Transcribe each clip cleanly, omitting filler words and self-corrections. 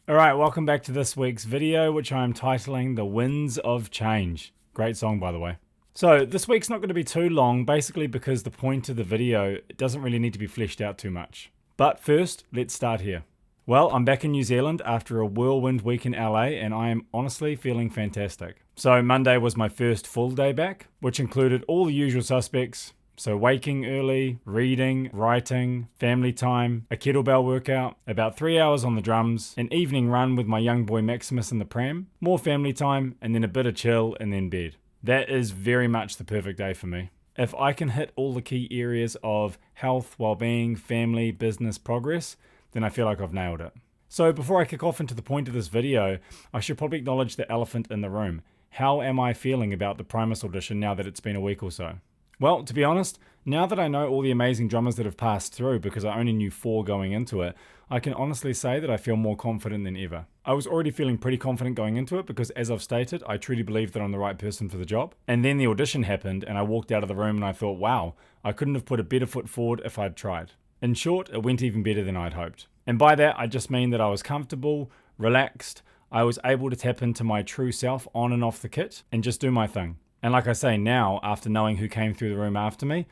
Alright, welcome back to this week's video, which I'm titling The Winds of Change. Great song, by the way. So, this week's not going to be too long, basically because the point of the video doesn't really need to be fleshed out too much. But first, let's start here. Well, I'm back in New Zealand after a whirlwind week in LA, and I am honestly feeling fantastic. So, Monday was my first full day back, which included all the usual suspects. So waking early, reading, writing, family time, a kettlebell workout, about 3 hours on the drums, an evening run with my young boy Maximus in the pram, more family time, and then a bit of chill and then bed. That is very much the perfect day for me. If I can hit all the key areas of health, well-being, family, business, progress, then I feel like I've nailed it. So before I kick off into the point of this video, I should probably acknowledge the elephant in the room. How am I feeling about the Primus audition now that it's been a week or so? Well, to be honest, now that I know all the amazing drummers that have passed through, because I only knew 4 going into it, I can honestly say that I feel more confident than ever. I was already feeling pretty confident going into it because, as I've stated, I truly believe that I'm the right person for the job. And then the audition happened and I walked out of the room and I thought, wow, I couldn't have put a better foot forward if I'd tried. In short, it went even better than I'd hoped. And by that, I just mean that I was comfortable, relaxed, I was able to tap into my true self on and off the kit and just do my thing. And like I say now, after knowing who came through the room after me,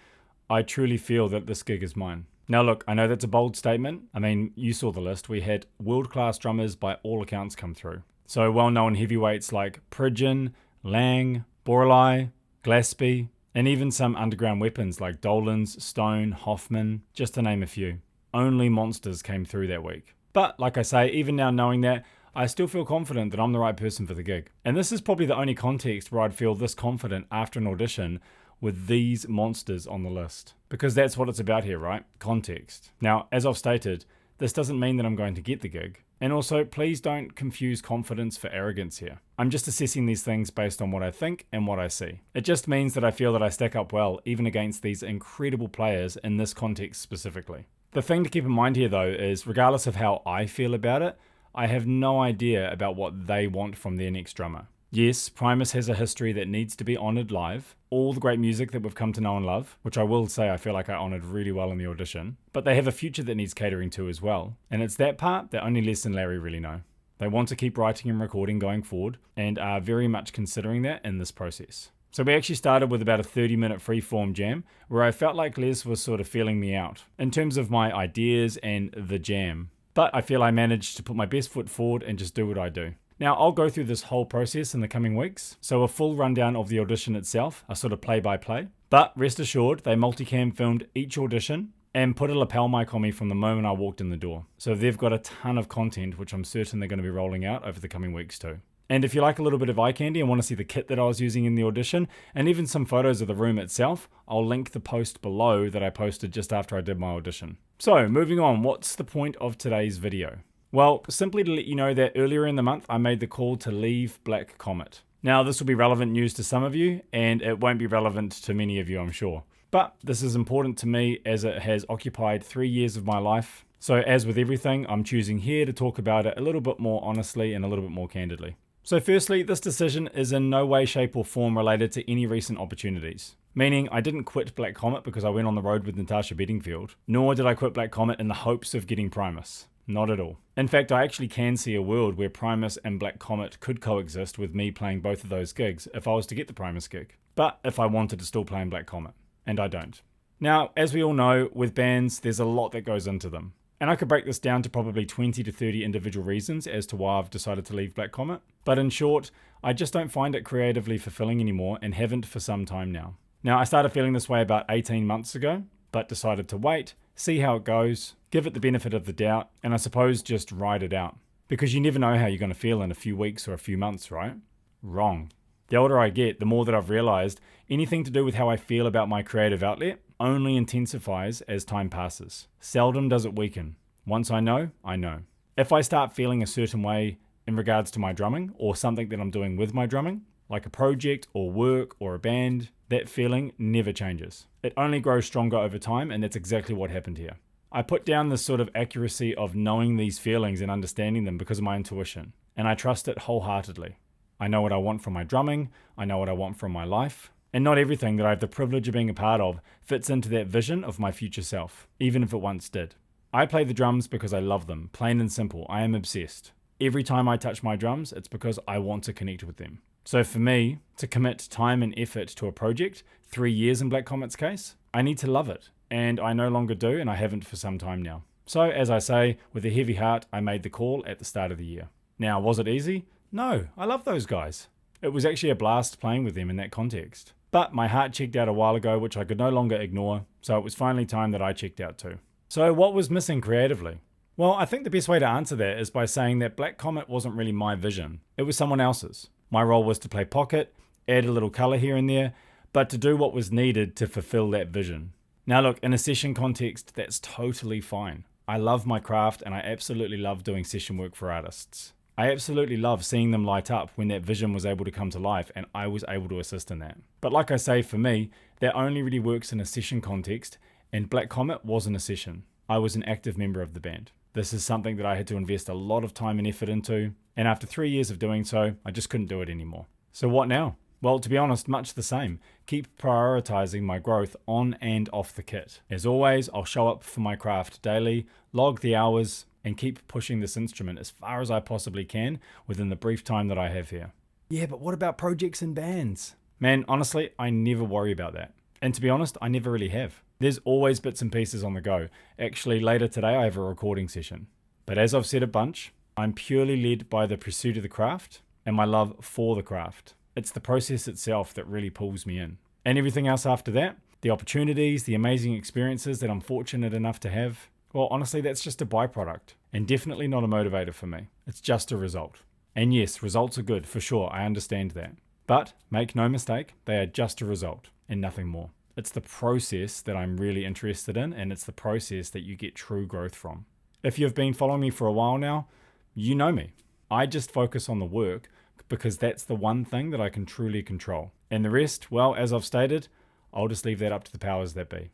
I truly feel that this gig is mine. Now look, I know that's a bold statement. I mean, you saw the list. We had world-class drummers by all accounts come through. So well-known heavyweights like Pridgeon, Lang, Borelai, Glaspie, and even some underground weapons like Dolan's, Stone, Hoffman, just to name a few. Only monsters came through that week. But like I say, even now knowing that, I still feel confident that I'm the right person for the gig. And this is probably the only context where I'd feel this confident after an audition with these monsters on the list. Because that's what it's about here, right? Context. Now, as I've stated, this doesn't mean that I'm going to get the gig. And also, please don't confuse confidence for arrogance here. I'm just assessing these things based on what I think and what I see. It just means that I feel that I stack up well, even against these incredible players in this context specifically. The thing to keep in mind here though is, regardless of how I feel about it, I have no idea about what they want from their next drummer. Yes, Primus has a history that needs to be honoured live. All the great music that we've come to know and love, which I will say I feel like I honoured really well in the audition. But they have a future that needs catering to as well. And it's that part that only Les and Larry really know. They want to keep writing and recording going forward and are very much considering that in this process. So we actually started with about a 30-minute free-form jam where I felt like Les was sort of feeling me out in terms of my ideas and the jam. But I feel I managed to put my best foot forward and just do what I do. Now, I'll go through this whole process in the coming weeks, so a full rundown of the audition itself, a sort of play-by-play. But rest assured, they multicam filmed each audition and put a lapel mic on me from the moment I walked in the door. So they've got a ton of content, which I'm certain they're going to be rolling out over the coming weeks too. And if you like a little bit of eye candy and want to see the kit that I was using in the audition, and even some photos of the room itself, I'll link the post below that I posted just after I did my audition. So, moving on, what's the point of today's video? Well, simply to let you know that earlier in the month, I made the call to leave Black Comet. Now, this will be relevant news to some of you, and it won't be relevant to many of you, I'm sure. But this is important to me as it has occupied 3 years of my life. So, as with everything, I'm choosing here to talk about it a little bit more honestly and a little bit more candidly. So firstly, this decision is in no way, shape or form related to any recent opportunities. Meaning, I didn't quit Black Comet because I went on the road with Natasha Bedingfield, nor did I quit Black Comet in the hopes of getting Primus. Not at all. In fact, I actually can see a world where Primus and Black Comet could coexist with me playing both of those gigs if I was to get the Primus gig. But if I wanted to still play in Black Comet. And I don't. Now, as we all know, with bands, there's a lot that goes into them. And I could break this down to probably 20 to 30 individual reasons as to why I've decided to leave Black Comet. But in short, I just don't find it creatively fulfilling anymore and haven't for some time now. Now, I started feeling this way about 18 months ago, but decided to wait, see how it goes, give it the benefit of the doubt, and I suppose just ride it out. Because you never know how you're going to feel in a few weeks or a few months, right? Wrong. The older I get, the more that I've realized anything to do with how I feel about my creative outlet only intensifies as time passes. Seldom does it weaken. Once I know, I know. If I start feeling a certain way in regards to my drumming or something that I'm doing with my drumming, like a project or work or a band, that feeling never changes. It only grows stronger over time, and that's exactly what happened here. I put down this sort of accuracy of knowing these feelings and understanding them because of my intuition, and I trust it wholeheartedly. I know what I want from my drumming, I know what I want from my life, and not everything that I have the privilege of being a part of fits into that vision of my future self, even if it once did. I play the drums because I love them, plain and simple. I am obsessed. Every time I touch my drums, it's because I want to connect with them. So for me, to commit time and effort to a project, 3 years in Black Comet's case, I need to love it. And I no longer do, and I haven't for some time now. So as I say, with a heavy heart, I made the call at the start of the year. Now, was it easy? No, I love those guys. It was actually a blast playing with them in that context. But my heart checked out a while ago, which I could no longer ignore, so it was finally time that I checked out too. So what was missing creatively? Well, I think the best way to answer that is by saying that Black Comet wasn't really my vision. It was someone else's. My role was to play pocket, add a little color here and there, but to do what was needed to fulfill that vision. Now look, in a session context, that's totally fine. I love my craft and I absolutely love doing session work for artists. I absolutely love seeing them light up when that vision was able to come to life and I was able to assist in that. But like I say, for me, that only really works in a session context, and Black Comet wasn't a session. I was an active member of the band. This is something that I had to invest a lot of time and effort into, and after 3 years of doing so, I just couldn't do it anymore. So what now? Well, to be honest, much the same. Keep prioritizing my growth on and off the kit. As always, I'll show up for my craft daily, log the hours, and keep pushing this instrument as far as I possibly can within the brief time that I have here. Yeah, but what about projects and bands? Man, honestly, I never worry about that. And to be honest, I never really have. There's always bits and pieces on the go. Actually, later today I have a recording session. But as I've said a bunch, I'm purely led by the pursuit of the craft and my love for the craft. It's the process itself that really pulls me in. And everything else after that, the opportunities, the amazing experiences that I'm fortunate enough to have, well, honestly, that's just a byproduct and definitely not a motivator for me. It's just a result. And yes, results are good, for sure, I understand that. But make no mistake, they are just a result and nothing more. It's the process that I'm really interested in, and it's the process that you get true growth from. If you've been following me for a while now, you know me. I just focus on the work because that's the one thing that I can truly control. And the rest, well, as I've stated, I'll just leave that up to the powers that be.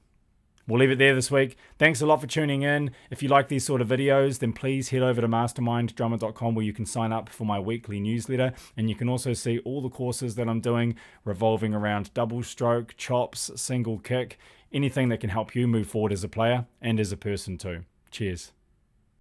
We'll leave it there this week. Thanks a lot for tuning in. If you like these sort of videos, then please head over to masterminddrummer.com where you can sign up for my weekly newsletter. And you can also see all the courses that I'm doing revolving around double stroke, chops, single kick, anything that can help you move forward as a player and as a person too. Cheers.